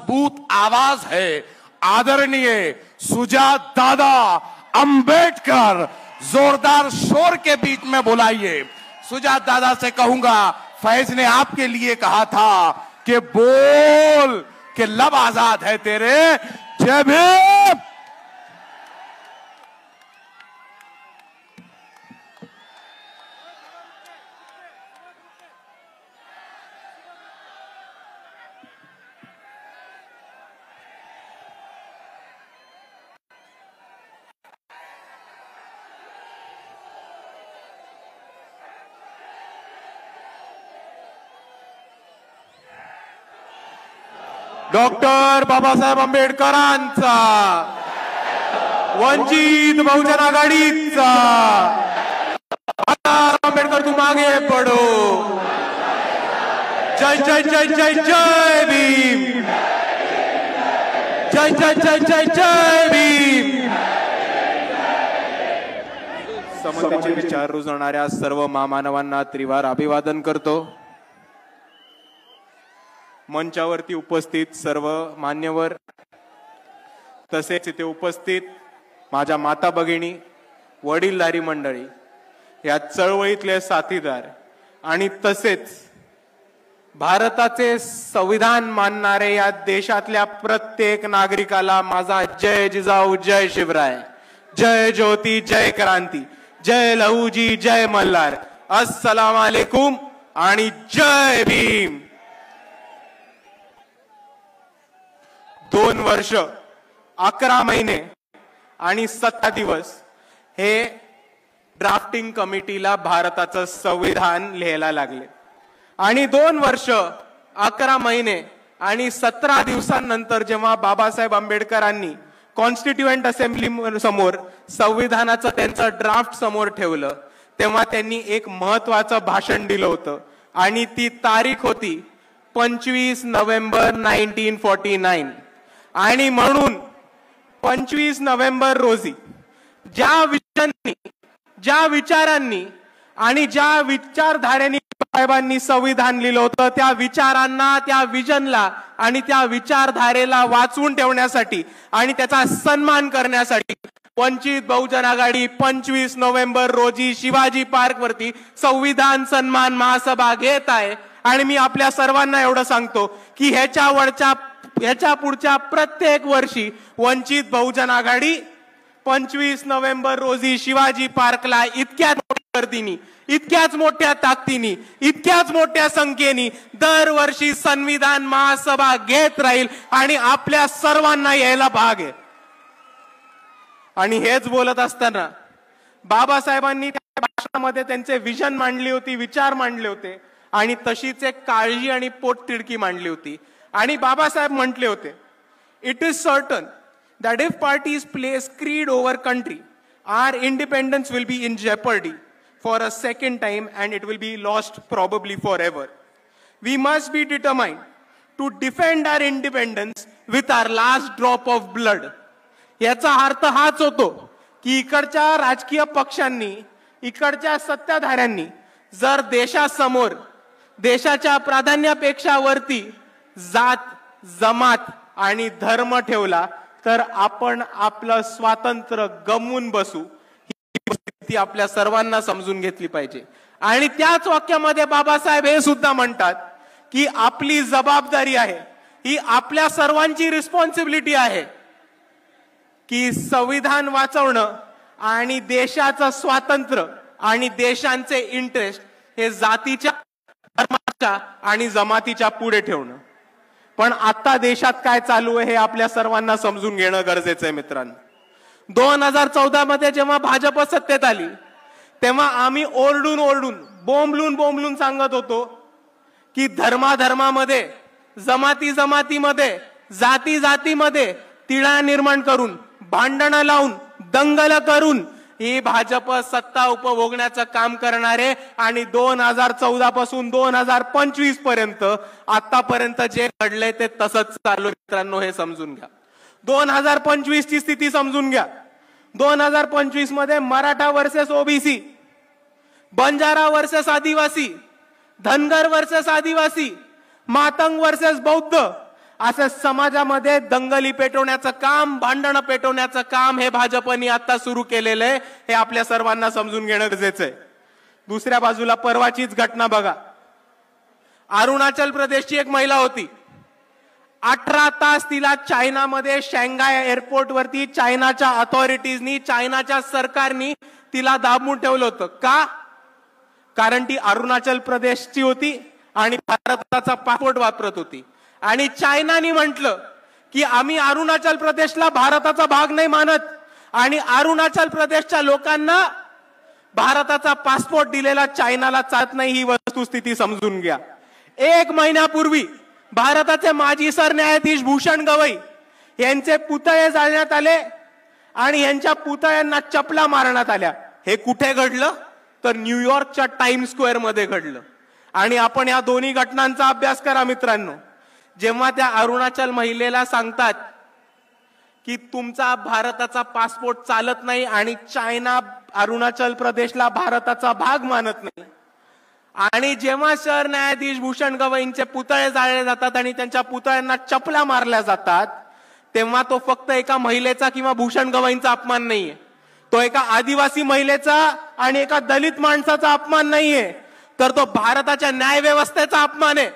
मजबूत आवाज है आदरणीय सुजात दादा अंबेडकर, जोरदार शोर के बीच में बुलाइए। सुजात दादा से कहूंगा, फैज ने आपके लिए कहा था कि बोल के लब आजाद है तेरे। जय भीम। डॉक्टर बाबासाहेब आंबेडकरांचा, वंचित बहुजन आघाडीचा, आंबेडकर तू मागे पडो। जय जय जय जय जय भीम, जय जय जय जय जय भीम। समतेचे विचार रुजवणाऱ्या सर्व महामानवांना त्रिवार अभिवादन करतो। मंचावरती उपस्थित सर्व मान्यवर, तसेच इथे उपस्थित माझ्या माता भगिनी, वडीलधारी मंडळी, या चळवळीतले साथीदार आणि तसेच भारताचे संविधान मानणारे या देशातल्या प्रत्येक नागरिकाला माझा जय जिजाऊ, जय शिवराय, जय ज्योती, जय क्रांती, जय लहूजी, जय मल्हार, अस्सलाम वालेकुम आणि जय भीम। 2 वर्ष 11 महिने आणि 17 दिवस हे ड्राफ्टिंग कमिटीला भारताचं संविधान लिहायला लागले आणि 2 वर्ष 11 महिने आणि 17 दिवसांनंतर जेव्हा बाबासाहेब आंबेडकरांनी कॉन्स्टिट्युएंट असेंब्ली समोर संविधानाचं त्यांचं ड्राफ्ट समोर ठेवलं, तेव्हा त्यांनी एक महत्त्वाचं भाषण दिलं होतं आणि ती तारीख होती 25 नोव्हेंबर 1949। आणि म्हणून 25 नोव्हेंबर रोजी ज्या विचारांनी आणि ज्या विचारधारेने साहेबांनी संविधान लिहिलं होतं, त्या विचारांना, त्या विजनला आणि त्या विचारधारेला वाचवून ठेवण्यासाठी आणि त्याचा सन्मान करण्यासाठी वंचित बहुजन आघाडी 25 नोव्हेंबर रोजी शिवाजी पार्क वरती संविधान सन्मान महासभा घेत आहे। आणि मी आपल्या सर्वांना एवढं सांगतो की ह्याच्या पुढच्या प्रत्येक वर्षी वंचित बहुजन आघाडी 25 नोव्हेंबर रोजी शिवाजी पार्कला इतक्याच मोठ्या गर्दीने, इतक्याच मोठ्या ताकदीने, इतक्याच मोठ्या संख्येने दरवर्षी संविधान महासभा घेत राहील आणि आपल्या सर्वांना यायला भाग आहे। आणि हेच बोलत असताना बाबासाहेबांनी त्या भाषणामध्ये त्यांचे विजन मांडली होती, विचार मांडले होते आणि तशीच एक काळजी आणि पोटतिडकी मांडली होती। आणि बाबासाहेब म्हटले होते, it is certain that if parties place creed over country, our independence will be in jeopardy for a second time and it will be lost probably forever. We must be determined to defend our independence with our last drop of blood. याचा अर्थ हाच होतो की इकडच्या राजकीय पक्षांनी, इकडच्या सत्ताधाऱ्यांनी जर देशासमोर देशाच्या प्राधान्यापेक्षा वरती जात, जमात आणि धर्म ठेवला तर आपण आपलं स्वातंत्र्य गमवून बसू, ही परिस्थिती आपल्या सर्वांना समजून घेतली पाहिजे। आणि त्याच वाक्यामध्ये बाबासाहेब हे सुद्धा म्हणतात की आपली जबाबदारी आहे, ही आपल्या सर्वांची रिस्पॉन्सिबिलिटी आहे की संविधान वाचवणं आणि देशाचं स्वातंत्र्य आणि देशांचे इंटरेस्ट हे जातीच्या, धर्माच्या आणि जमातीच्या पुढे ठेवणं। पण आता देशात काय चालू आहे हे आपल्या सर्वांना समजून घेणं गरजेचं आहे मित्रांनो। 2014 मध्ये जेव्हा भाजप सत्तेत आली तेव्हा आम्ही ओरडून बोंबलून सांगत होतो की धर्मामध्ये, जमातीमध्ये, जातीमध्ये तिळा निर्माण करून, भांडणं लावून, दंगल करून ही भाजप सत्ता उपभोगण्याचं काम करणारे आणि 2014 पासून 2025 पर्यंत आतापर्यंत जे घडले ते तसंच चालू। मित्रांनो हे समजून घ्या, 2025 ची स्थिती समजून घ्या। 2025 मध्ये Maratha versus OBC, Banjara versus आदिवासी, धनगर वर्सेस आदिवासी, मातंग वर्सेस बौद्ध असं समाजामध्ये दंगली पेटवण्याचं काम, भांडणं पेटवण्याचं काम हे भाजपने आता सुरू केलेलं आहे. हे आपल्या सर्वांना समजून घेणं गरजेचं आहे. दुसऱ्या बाजूला परवाचीच घटना बघा. अरुणाचल प्रदेशची एक महिला होती. 18 तास तिला चायनामध्ये शांघाय एअरपोर्ट वरती चायनाच्या अथॉरिटीजनी, चायनाच्या सरकारनी तिला दाबून ठेवलं होतं. का? कारण ती अरुणाचल प्रदेशची होती आणि भारताचा पासपोर्ट वापरत होती. आणि चायनाने म्हटलं की आम्ही अरुणाचल प्रदेशला भारताचा भाग नाही मानत आणि अरुणाचल प्रदेशच्या लोकांना भारताचा पासपोर्ट दिलेला चायनाला चालत नाही. ही वस्तुस्थिती समजून घ्या. 1 महिन्यापूर्वी भारताचे माजी सरन्यायाधीश भूषण गवई यांचे पुतळे जाळण्यात आले आणि यांच्या पुतळ्यांना चपला मारण्यात आल्या. हे कुठे घडलं? तर न्यूयॉर्कच्या टाइम स्क्वेअर मध्ये घडलं. आणि आपण या दोन्ही घटनांचा अभ्यास करा मित्रांनो. जेव्हा त्या अरुणाचल महिलेला सांगतात की तुमचा भारताचा पासपोर्ट चालत नाही आणि चायना अरुणाचल प्रदेशला भारताचा भाग मानत नाही, आणि जेव्हा सरन्यायाधीश भूषण गवईंचे पुतळे जाळले जातात आणि त्यांच्या पुतळ्यांना चपला मारल्या जातात, तेव्हा तो फक्त एका महिलेचा किंवा भूषण गवईंचा अपमान नाहीये. तो एका आदिवासी महिलेचा आणि एका दलित माणसाचा अपमान नाहीये, तर तो भारताच्या न्यायव्यवस्थेचा अपमान आहे.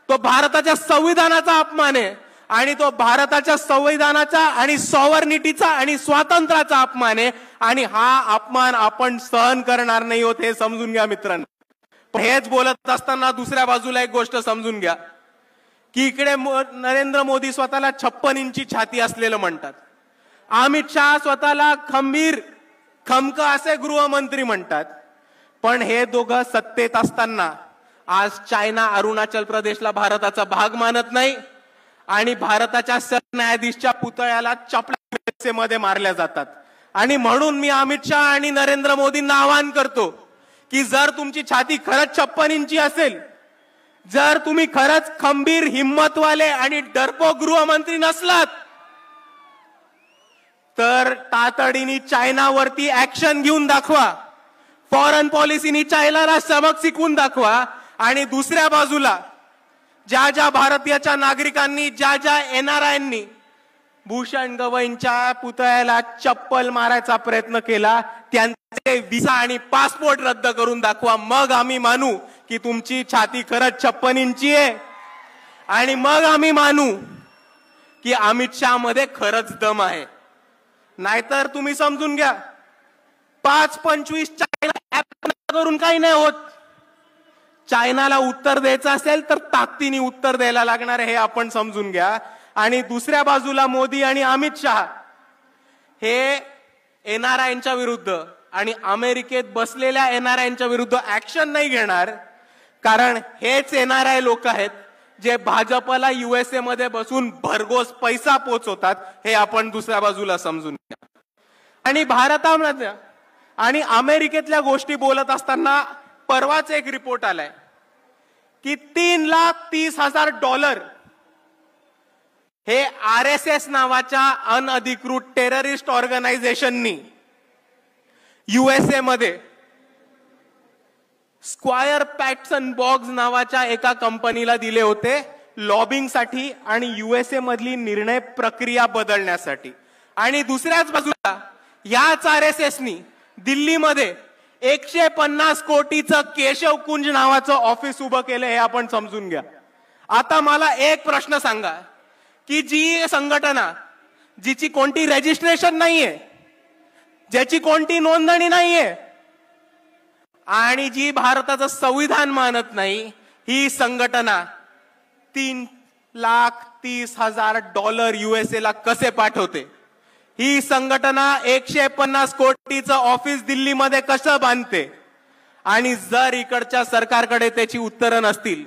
तो भारताच्या संविधानाचा अपमान आहे आणि तो भारताच्या संविधानाचा आणि सॉव्हर्निटीचा आणि स्वातंत्र्याचा अपमान आहे. आणि हा अपमान आपण सहन करणार नाही होत, हे समजून घ्या मित्रांनो. हेच बोलत असताना दुसऱ्या बाजूला एक गोष्ट समजून घ्या की इकडे नरेंद्र मोदी स्वतःला 56 इंची छाती असलेलं म्हणतात. अमित शहा स्वतःला खंबीर खमक असे गृहमंत्री म्हणतात. पण हे दोघं सत्तेत असताना आज चायना अरुणाचल प्रदेशला भारताचा भाग मानत नाही आणि भारताच्या सरन्यायाधीशच्या पुतळ्याला चपला मारल्या जातात. आणि म्हणून मी अमित शहा आणि नरेंद्र मोदींना आवाहन करतो की जर तुमची छाती खरंच 56 इंची असेल, जर तुम्ही खरंच खंबीर हिम्मतवाले आणि डरपोक गृहमंत्री नसलात, तर तातडीने चायनावरती ऍक्शन घेऊन दाखवा. फॉरेन पॉलिसीनी चायनाला सबक शिकवून दाखवा. आणि दुसऱ्या बाजूला ज्या ज्या भारतीय नागरिकांनी, ज्या ज्या एनआरआयनी भूषण गवईंच्या पुतळ्याला चप्पल मारायचा प्रयत्न केला, त्यांचे व्हिसा आणि पासपोर्ट रद्द करून दाखवा. मग आम्ही मानू की तुमची छाती खरंच 56 इंची आहे आणि मग आम्ही मानू की अमित शहा मध्ये खरंच दम आहे. नाहीतर तुम्ही समजून घ्या, 5-25 चायना करून काही नाही होत. चायनाला उत्तर द्यायचं असेल तर ताकदीने उत्तर द्यायला लागणार आहे, हे आपण समजून घ्या. आणि दुसऱ्या बाजूला मोदी आणि अमित शहा हे एनआरआयच्या विरुद्ध आणि अमेरिकेत बसलेल्या एनआरआयच्या विरुद्ध ऍक्शन नाही घेणार, कारण हेच एनआरआय लोक आहेत जे भाजपला युएसए मध्ये बसून भरघोस पैसा पोचवतात. हे आपण दुसऱ्या बाजूला समजून घ्या. आणि भारतामध्ये आणि अमेरिकेतल्या गोष्टी बोलत असताना परवाच एक रिपोर्ट आलाय की $3,30,000 हे RSS नावाच्या अनधिकृत टेररिस्ट ऑर्गनायझेशननी युएसए मध्ये स्क्वायर पॅटसन बॉक्स नावाच्या एका कंपनीला दिले होते लॉबिंगसाठी आणि युएसए मधली निर्णय प्रक्रिया बदलण्यासाठी. आणि दुसऱ्याच बाजूला याच RSSनी दिल्लीमध्ये 150 कोटीचं केशव कुंज नावाचं ऑफिस उभं केलं, हे आपण समजून घ्या. आता मला एक प्रश्न सांगा की जी संघटना जिची कोणती रजिस्ट्रेशन नाहीये, ज्याची कोणती नोंदणी नाहीये आणि जी भारताचं संविधान मानत नाही, ही संघटना $3,30,000 युएसए ला कसे पाठवते? ही संघटना 150 कोटीचं ऑफिस दिल्लीमध्ये कसं बांधते? आणि जर इकडच्या सरकारकडे त्याची उत्तरं नसतील,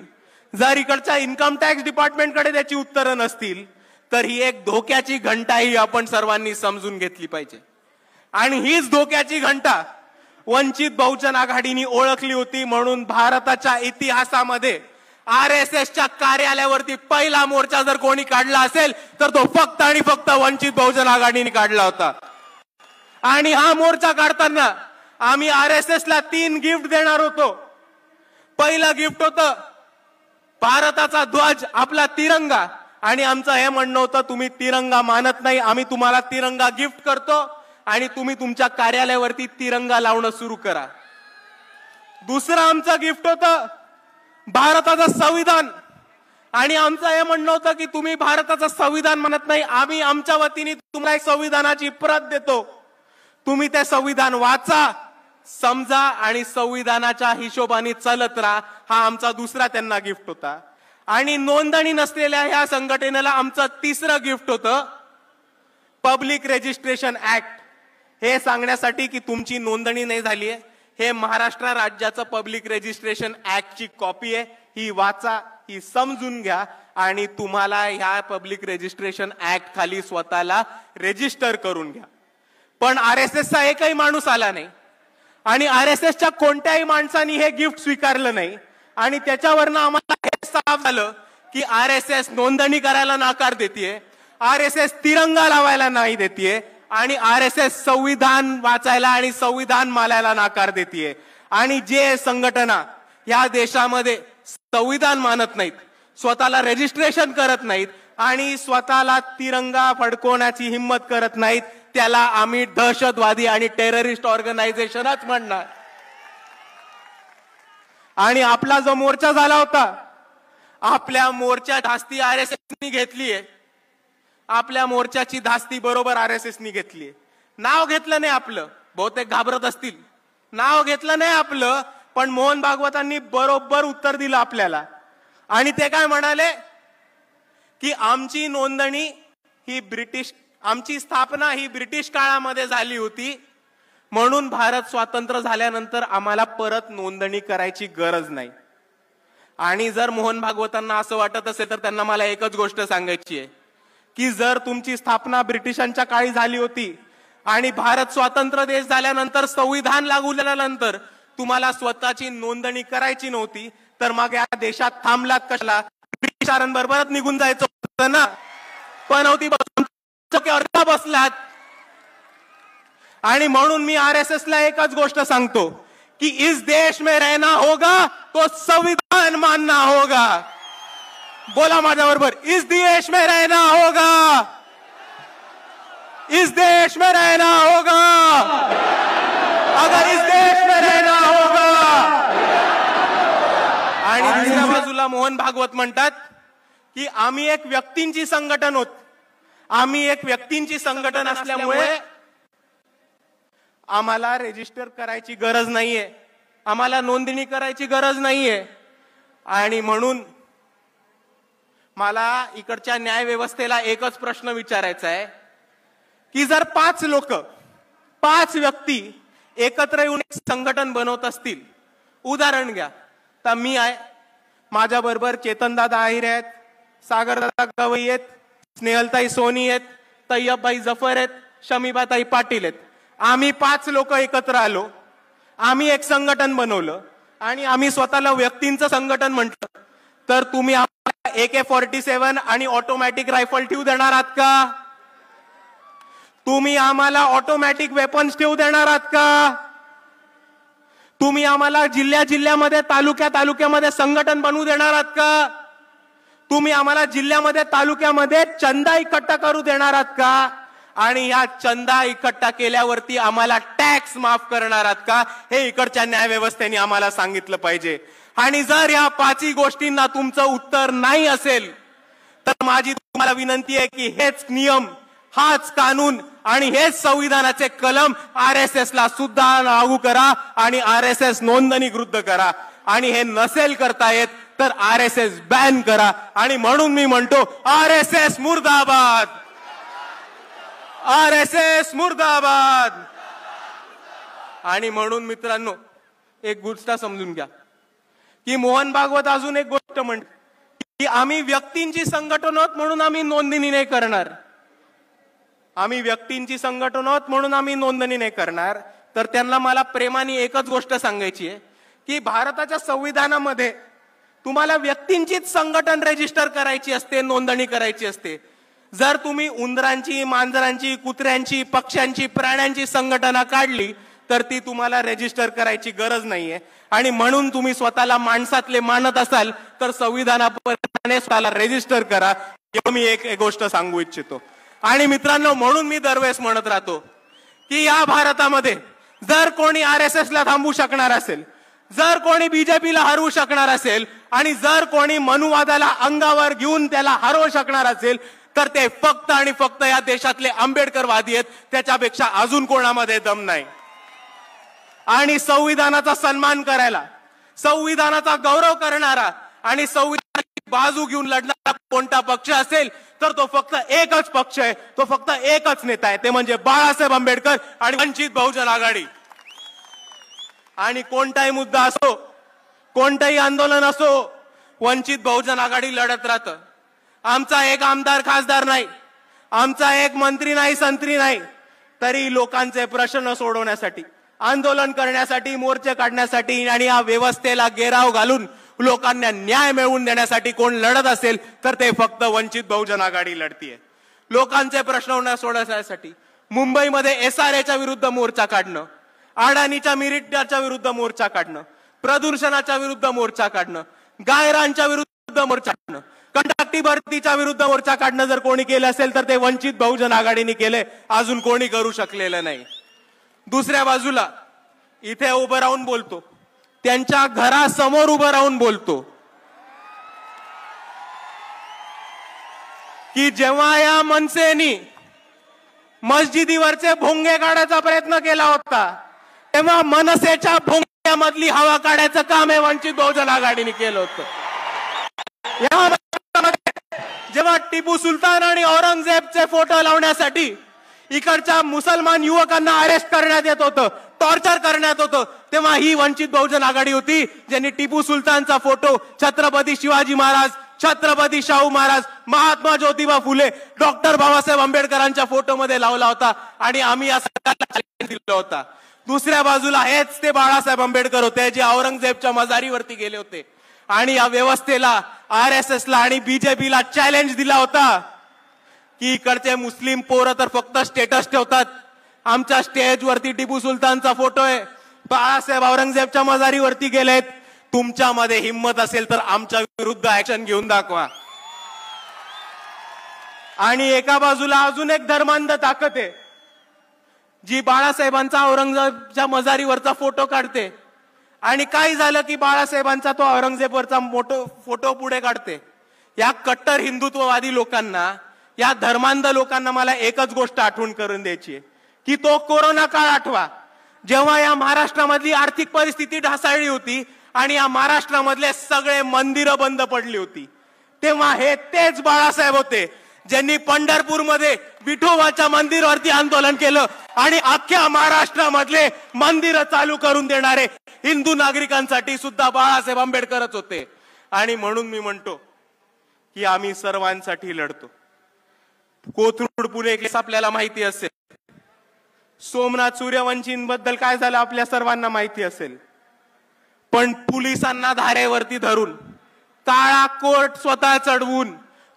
जर इकडच्या इन्कम टॅक्स डिपार्टमेंटकडे त्याची उत्तरं नसतील, तर ही एक धोक्याची घंटा ही आपण सर्वांनी समजून घेतली पाहिजे. आणि हीच धोक्याची घंटा वंचित बहुजन आघाडीने ओळखली होती. म्हणून भारताच्या इतिहासामध्ये RSSच्या कार्यालयावरती पहिला मोर्चा जर कोणी काढला असेल तर तो फक्त आणि फक्त वंचित बहुजन आघाडीने काढला होता. आणि हा मोर्चा काढताना आम्ही RSSला 3 गिफ्ट देणार होतो. पहिलं गिफ्ट होतं भारताचा ध्वज, आपला तिरंगा, आणि आमचं हे म्हणणं होतं, तुम्ही तिरंगा मानत नाही, आम्ही तुम्हाला तिरंगा गिफ्ट करतो आणि तुम्ही तुमच्या कार्यालयावरती तिरंगा लावणं सुरू करा. दुसरं आमचं गिफ्ट होतं भारताचं संविधान, आणि आमचं हे म्हणणं होतं की तुम्ही भारताचं संविधान मानत नाही, आम्ही आमच्या वतीने तुम्हाला एक संविधानाची प्रत देतो, तुम्ही ते संविधान वाचा, समजा आणि संविधानाच्या हिशोबाने चालत राहा. हा आमचा दुसरा त्यांना गिफ्ट होता. आणि नोंदणी नसलेल्या ह्या संघटनेला आमचं तिसरं गिफ्ट होतं पब्लिक रजिस्ट्रेशन ऍक्ट, हे सांगण्यासाठी की तुमची नोंदणी नाही झाली आहे, हे महाराष्ट्र राज्याचं पब्लिक रजिस्ट्रेशन ऍक्टची कॉपी आहे, ही वाचा, ही समजून घ्या आणि तुम्हाला ह्या पब्लिक रजिस्ट्रेशन ऍक्ट खाली स्वतःला रजिस्टर करून घ्या. पण आरएसएसचा एकही माणूस आला नाही आणि आरएसएसच्या कोणत्याही माणसाने हे गिफ्ट स्वीकारलं नाही. आणि त्याच्यावरनं आम्हाला हे साफ झालं की आरएसएस नोंदणी करायला नाकार देतेय, आरएसएस तिरंगा लावायला नाही देतेय आणि आरएसएस संविधान वाचायला आणि संविधान मानायला नाकार देतेय. आणि जे संघटना या देशामध्ये संविधान मानत नाहीत, स्वतःला रजिस्ट्रेशन करत नाहीत आणि स्वतःला तिरंगा फडकवण्याची हिंमत करत नाहीत, त्याला आम्ही दहशतवादी आणि टेररिस्ट ऑर्गनायझेशनच म्हणणार. आणि आपला जो मोर्चा झाला होता, आपल्या मोर्चा धास्ती आरएसएसनी घेतलीये, आपल्या मोर्चाची धास्ती बरोबर आरएसएसनी घेतलीये. नाव घेतलं नाही आपलं, बहुतेक घाबरत असतील, नाव घेतलं नाही आपलं, पण मोहन भागवतांनी बरोबर उत्तर दिलं आपल्याला. आणि ते काय म्हणाले की आमची नोंदणी ही आमची स्थापना ही ब्रिटिश काळामध्ये झाली होती, म्हणून भारत स्वातंत्र्य झाल्यानंतर आम्हाला परत नोंदणी करायची गरज नाही. आणि जर मोहन भागवतांना असं वाटत असेल तर त्यांना मला एकच गोष्ट सांगायची आहे की जर तुमची स्थापना ब्रिटिशांच्या काळी झाली होती आणि भारत स्वतंत्र देश झाल्यानंतर संविधान लागू झाल्यानंतर तुम्हाला स्वतःची नोंदणी करायची नव्हती, तर मग या देशात थांबलात कशाला? ब्रिटिशांबरोबरच निघून जायचं होतं ना. पण होती बसलात. आणि म्हणून मी आरएसएस ला एकच गोष्ट सांगतो कि इस देश में रहना होगा तो संविधान मानना होगा. बोला माझ्या बरोबर, इस देश में रहना होगा, इस देश में रहना होगा, अगर इस देश में रहना होगा. आणि दुसऱ्या बाजूला मोहन भागवत म्हणतात की आम्ही एक व्यक्तींची संघटन होत, आम्ही एक व्यक्तींची संघटन असल्यामुळे आम्हाला रजिस्टर करायची गरज नाहीये, आम्हाला नोंदणी करायची गरज नाहीये. आणि म्हणून मला इकडच्या न्याय व्यवस्थेला एकच प्रश्न विचारायचा आहे की जर 5 लोक, 5 व्यक्ती एकत्र येऊन एक संघटन बनवत असतील, उदाहरण घ्या तर मी आहे, माझ्या बरोबर चेतनदादा आहिरे आहेत, सागरदादा गवई आहेत, स्नेहलताई सोनी आहेत, तय्यबभाई जफर आहेत, शमीबाताई पाटील आहेत. आम्ही 5 लोक एकत्र आलो, आम्ही एक संघटन बनवलं आणि आम्ही स्वतःला व्यक्तींचं संघटन म्हटलं, तर तुम्ही आम्हाला AK-47 आणि ऑटोमॅटिक रायफल ठेवू देणार आहात का? तुम्ही आम्हाला ऑटोमॅटिक वेपन्स ठेवू देणार आहात का? तुम्ही आम्हाला जिल्ह्यामध्ये तालुक्यामध्ये संघटन बनवू देणार आहात का? तुम्ही आम्हाला जिल्ह्यामध्ये तालुक्यामध्ये चंदा इकट्ठा करू देणार आहात का? आणि या चंदा इकट्ठा केल्यावरती आम्हाला टॅक्स माफ करणार आहात का? हे इकडच्या न्याय व्यवस्थेने आम्हाला सांगितलं पाहिजे. आणि जर या 5 गोष्टींना तुमचं उत्तर नाही असेल तर माझी तुम्हाला विनंती आहे की हेच नियम, हाच कानून आणि हेच संविधानाचे कलम आरएसएस ला सुद्धा लागू करा आणि आरएसएस नोंदणीकृत करा. आणि हे नसेल करता येत तर आरएसएस बॅन करा. आणि म्हणून मी म्हणतो आरएसएस मुर्दाबाद, आरएसएस मुर्दाबाद. आणि म्हणून मित्रांनो एक गोष्ट समजून घ्या की मोहन भागवत अजून एक गोष्ट म्हणते की आम्ही व्यक्तींची संघटन आहोत म्हणून आम्ही नोंदणी नाही करणार, आम्ही व्यक्तींची संघटन आहोत म्हणून आम्ही नोंदणी नाही करणार. तर त्यांना मला प्रेमाने एकच गोष्ट सांगायची आहे की भारताच्या संविधानामध्ये तुम्हाला व्यक्तींचीच संघटन रजिस्टर करायची असते, नोंदणी करायची असते. जर तुम्ही उंदरांची, मांजरांची, कुत्र्यांची, पक्ष्यांची, प्राण्यांची संघटना काढली तर ती तुम्हाला रजिस्टर करायची गरज नाहीये. आणि म्हणून तुम्ही स्वतःला माणसातले मानत असाल तर संविधानापर्यंत नावाने स्वतःला रेजिस्टर करा, एवढं मी एक गोष्ट सांगू इच्छितो. आणि मित्रांनो, म्हणून मी दरवेळेस म्हणत राहतो की या भारतामध्ये जर कोणी RSS ला थांबू शकणार असेल, जर कोणी बीजेपीला हरवू शकणार असेल आणि जर कोणी मनुवादाला अंगावर घेऊन त्याला हरवू शकणार असेल, तर ते फक्त आणि फक्त या देशातले आंबेडकरवादी आहेत. त्याच्यापेक्षा अजून कोणामध्ये दम नाही. आणि संविधानाचा सन्मान करायला, संविधानाचा गौरव करणारा आणि संविधानाची बाजू घेऊन लढणारा कोणता पक्ष असेल तर तो फक्त एकच पक्ष आहे, तो फक्त एकच नेता आहे, ते म्हणजे बाळासाहेब आंबेडकर आणि वंचित बहुजन आघाडी. आणि कोणताही मुद्दा असो, कोणताही आंदोलन असो, वंचित बहुजन आघाडी लढत राहतं. आमचा एक आमदार खासदार नाही, आमचा एक मंत्री नाही, संत्री नाही, तरी लोकांचे प्रश्न सोडवण्यासाठी, आंदोलन करण्यासाठी, मोर्चे काढण्यासाठी आणि या व्यवस्थेला घेराव घालून लोकांना न्याय मिळवून देण्यासाठी कोण लढत असेल तर ते फक्त वंचित बहुजन आघाडी लढतीये. लोकांचे प्रश्न सोडवण्यासाठी मुंबईमध्ये SRAच्या विरुद्ध मोर्चा काढणं, अडाणीच्या मिरिटाच्या विरुद्ध मोर्चा काढणं, प्रदूषणाच्या विरुद्ध मोर्चा काढणं, गायरांच्या विरुद्ध मोर्चा काढणं, कंत्राटी भरतीच्या विरुद्ध मोर्चा काढणं जर कोणी केलं असेल तर ते वंचित बहुजन आघाडीने केले, अजून कोणी करू शकलेलं नाही. दुसऱ्या बाजूला इथे उभं राहून बोलतो, त्यांच्या घरासमोर उभं राहून बोलतो की जेव्हा या मनसेनी मस्जिदीवरचे भोंगे काढायचा प्रयत्न केला होता, तेव्हा मनसेच्या भोंग्यामधली हवा काढायचं काम हे वंचित बहुजन आघाडीने केलं होतं. जेव्हा टिपू सुलतान आणि औरंगजेबचे फोटो लावण्यासाठी इकडच्या मुसलमान युवकांना अरेस्ट करण्यात येत होतं, टॉर्चर करण्यात होतं, तेव्हा ही वंचित बहुजन आघाडी होती ज्यांनी टिपू सुलतानचा फोटो छत्रपती शिवाजी महाराज, छत्रपती शाहू महाराज, महात्मा ज्योतिबा फुले, डॉक्टर बाबासाहेब आंबेडकरांच्या फोटोमध्ये लावला होता आणि आम्ही या सरकारला चॅलेंज दिला होता. दुसऱ्या बाजूला हेच ते बाळासाहेब आंबेडकर होते जे औरंगजेबच्या मजारीवरती गेले होते आणि या व्यवस्थेला, RSS ला आणि बीजेपीला चॅलेंज दिला होता की इकडचे मुस्लिम पोरं तर फक्त स्टेटस ठेवतात, आमच्या स्टेजवरती टिपू सुलतानचा फोटो आहे, बाळासाहेब औरंगजेबच्या मजारीवरती गेलेत, तुमच्यामध्ये हिम्मत असेल तर आमच्या विरुद्ध ऍक्शन घेऊन दाखवा. आणि एका बाजूला अजून एक धर्मांध ताकद आहे जी बाळासाहेबांचा औरंगजेबच्या मजारीवरचा फोटो काढते आणि काय झालं की बाळासाहेबांचा तो औरंगजेबवरचा फोटो पुढे काढते. या कट्टर हिंदुत्ववादी लोकांना, या धर्मांध लोकांना मला एकच गोष्ट आठवण करून द्यायची आहे की तो कोरोना काळ आठवा, जेव्हा या महाराष्ट्रामधली आर्थिक परिस्थिती ढासळली होती आणि या महाराष्ट्रामधले सगळे मंदिरं बंद पडली होती, तेव्हा हे तेच बाळासाहेब होते ज्यांनी पंढरपूरमध्ये विठोबाच्या मंदिरावरती आंदोलन केलं आणि अख्ख्या महाराष्ट्रामधले मंदिरं चालू करून देणारे हिंदू नागरिकांसाठी सुद्धा बाळासाहेब आंबेडकरच होते. आणि म्हणून मी म्हणतो की आम्ही सर्वांसाठी लढतो. कोथरूड पुणे केस आपल्याला माहिती असेल, सोमनाथ सूर्यवंशींबद्दल काय झालं आपल्या सर्वांना माहिती असेल, पण पोलिसांना धारेवरती धरून, काळा कोर्ट स्वतः चढवून,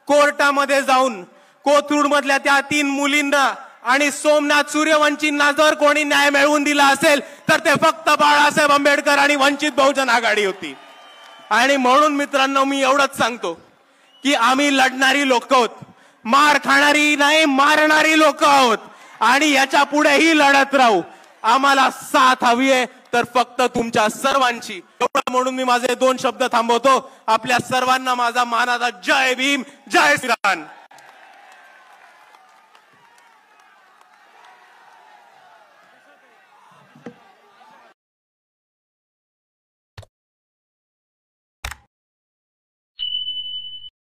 कोर्टामध्ये जाऊन कोथरूड मधल्या त्या 3 मुलींना आणि सोमनाथ सूर्यवंशींना जर कोणी न्याय मिळवून दिला असेल तर ते फक्त बाळासाहेब आंबेडकर आणि वंचित बहुजन आघाडी होती. आणि म्हणून मित्रांनो, मी एवढंच सांगतो की आम्ही लढणारी लोक आहोत, मार खाणारी नाही, मारणारी लोक आहोत आणि याच्या पुढेही लढत राहू. आम्हाला साथ हवी आहे तर फक्त तुमच्या सर्वांची. म्हणून मी माझे 2 शब्द थांबवतो. आपल्या सर्वांना माझा मानाचा जय भीम, जय श्रीराम.